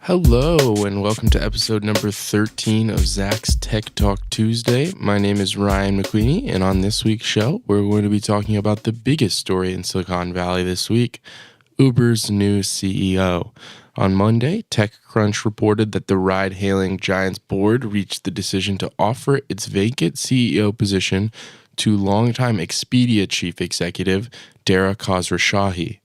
Hello, and welcome to episode number 13 of Zach's Tech Talk Tuesday. My name is Ryan McQueeney, and on this week's show, we're going to be talking about the biggest story in Silicon Valley this week, Uber's new CEO. On Monday, TechCrunch reported that the ride-hailing giant's board reached the decision to offer its vacant CEO position to longtime Expedia chief executive Dara Khosrowshahi.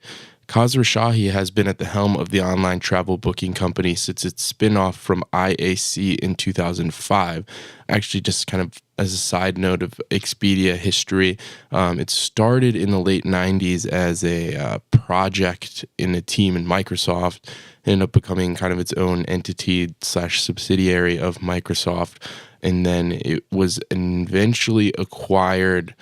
Khosrowshahi has been at the helm of the online travel booking company since its spin-off from IAC in 2005. Actually, just kind of as a side note of Expedia history, it started in the late 90s as a project in a team in Microsoft, ended up becoming kind of its own entity / subsidiary of Microsoft, and then it was eventually acquired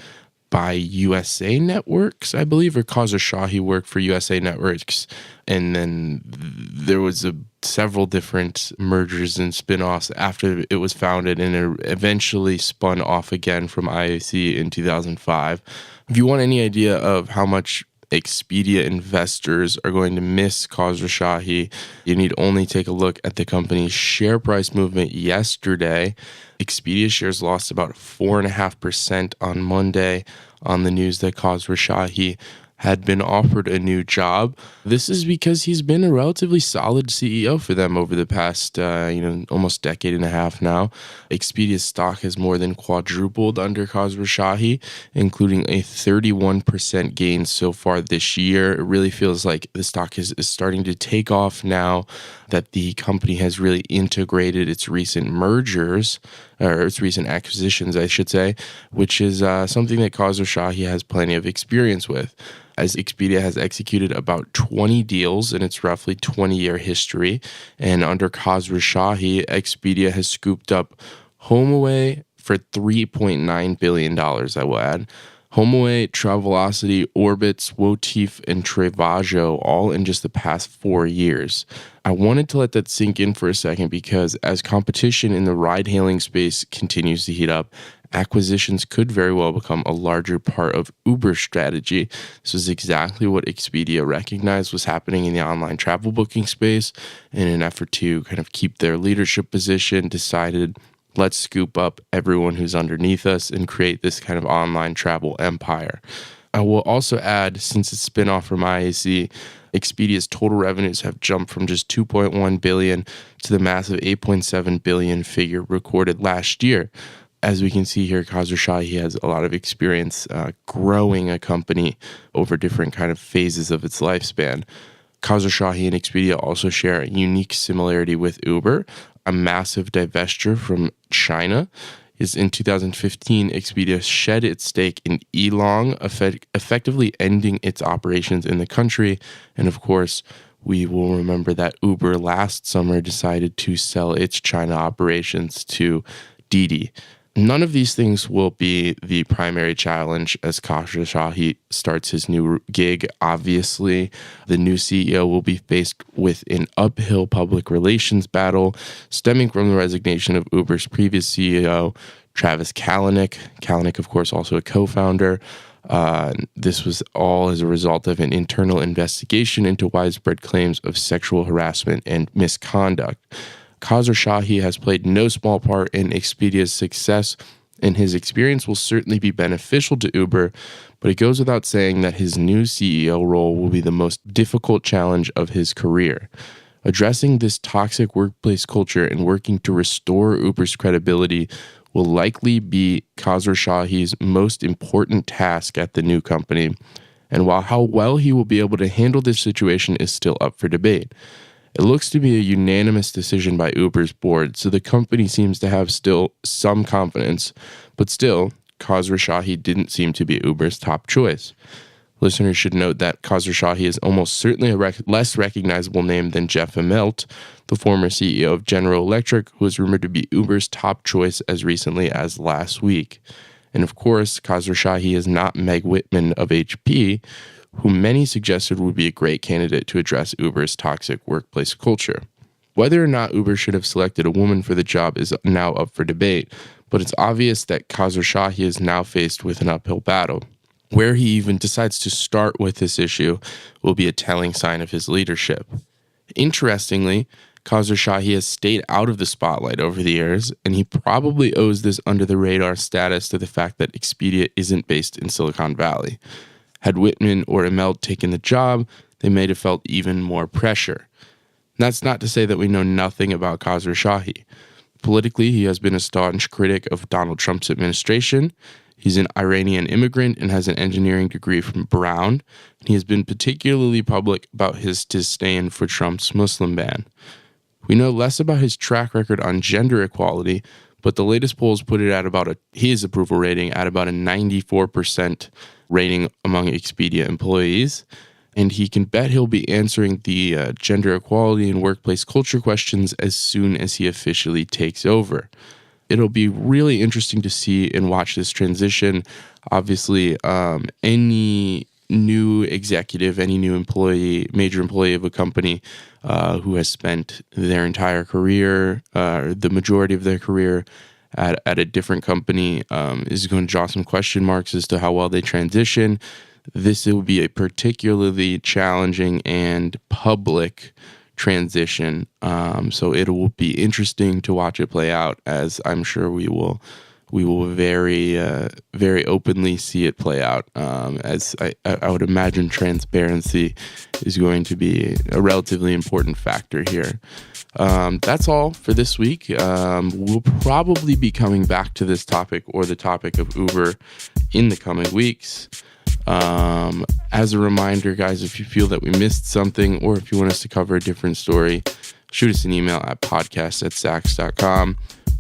by USA Networks, I believe, or Khosrowshahi worked for USA Networks. And then there was several different mergers and spin-offs after it was founded, and it eventually spun off again from IAC in 2005. If you want any idea of how much Expedia investors are going to miss Khosrowshahi, you need only take a look at the company's share price movement yesterday. Expedia shares lost about 4.5% on Monday on the news that Khosrowshahi had been offered a new job. This is because he's been a relatively solid CEO for them over the past, almost decade and a half now. Expedia's stock has more than quadrupled under Khosrowshahi, including a 31% gain so far this year. It really feels like the stock is starting to take off now that the company has really integrated its recent mergers, or its recent acquisitions, I should say, which is something that Khosrowshahi has plenty of experience with, as Expedia has executed about 20 deals in its roughly 20-year history. And under Khosrowshahi, Expedia has scooped up HomeAway for $3.9 billion, I will add. HomeAway, Travelocity, Orbitz, Wotif, and Trevajo, all in just the past 4 years. I wanted to let that sink in for a second because as competition in the ride-hailing space continues to heat up, acquisitions could very well become a larger part of Uber's strategy. This is exactly what Expedia recognized was happening in the online travel booking space. In an effort to kind of keep their leadership position, decided, let's scoop up everyone who's underneath us and create this kind of online travel empire. I will also add, since its spinoff from IAC, Expedia's total revenues have jumped from just $2.1 billion to the massive $8.7 billion figure recorded last year. As we can see here, Khosrowshahi has a lot of experience growing a company over different kind of phases of its lifespan. Khosrowshahi and Expedia also share a unique similarity with Uber. A massive divestiture from China is in 2015, Expedia shed its stake in Elong, effectively ending its operations in the country. And of course, we will remember that Uber last summer decided to sell its China operations to Didi. None of these things will be the primary challenge as Khosrowshahi starts his new gig. Obviously, the new CEO will be faced with an uphill public relations battle stemming from the resignation of Uber's previous CEO, Travis Kalanick. Kalanick, of course, also a co-founder. This was all as a result of an internal investigation into widespread claims of sexual harassment and misconduct. Khosrowshahi has played no small part in Expedia's success, and his experience will certainly be beneficial to Uber, but it goes without saying that his new CEO role will be the most difficult challenge of his career. Addressing this toxic workplace culture and working to restore Uber's credibility will likely be Khosrowshahi's most important task at the new company, and while how well he will be able to handle this situation is still up for debate. It looks to be a unanimous decision by Uber's board, so the company seems to have still some confidence, but still, Khosrowshahi didn't seem to be Uber's top choice. Listeners should note that Khosrowshahi is almost certainly a less recognizable name than Jeff Immelt, the former CEO of General Electric, who was rumored to be Uber's top choice as recently as last week. And of course, Khosrowshahi is not Meg Whitman of HP, who many suggested would be a great candidate to address Uber's toxic workplace culture. Whether or not Uber should have selected a woman for the job is now up for debate, but it's obvious that Khosrowshahi is now faced with an uphill battle. Where he even decides to start with this issue will be a telling sign of his leadership. Interestingly, Khosrowshahi has stayed out of the spotlight over the years, and he probably owes this under-the-radar status to the fact that Expedia isn't based in Silicon Valley. Had Whitman or Immelt taken the job, they may have felt even more pressure. That's not to say that we know nothing about Khosrowshahi. Politically, he has been a staunch critic of Donald Trump's administration. He's an Iranian immigrant and has an engineering degree from Brown. He has been particularly public about his disdain for Trump's Muslim ban. We know less about his track record on gender equality, but the latest polls put it at about his approval rating at about a 94% rating among Expedia employees. And he can bet he'll be answering the gender equality and workplace culture questions as soon as he officially takes over. It'll be really interesting to see and watch this transition. Obviously, any new executive, any new employee, major employee of a company who has spent their entire career, the majority of their career at a different company is going to draw some question marks as to how well they transition. This will be a particularly challenging and public transition. So it will be interesting to watch it play out, as I'm sure we will very openly see it play out. As I would imagine transparency is going to be a relatively important factor here. That's all for this week. We'll probably be coming back to this topic or the topic of Uber in the coming weeks. As a reminder, guys, if you feel that we missed something or if you want us to cover a different story, shoot us an email at podcast@zax.com.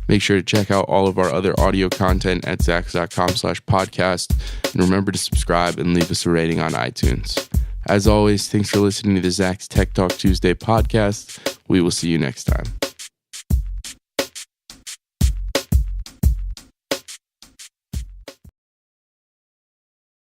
Make sure to check out all of our other audio content at zax.com/podcast. And remember to subscribe and leave us a rating on iTunes. As always, thanks for listening to the Zax Tech Talk Tuesday podcast. We will see you next time.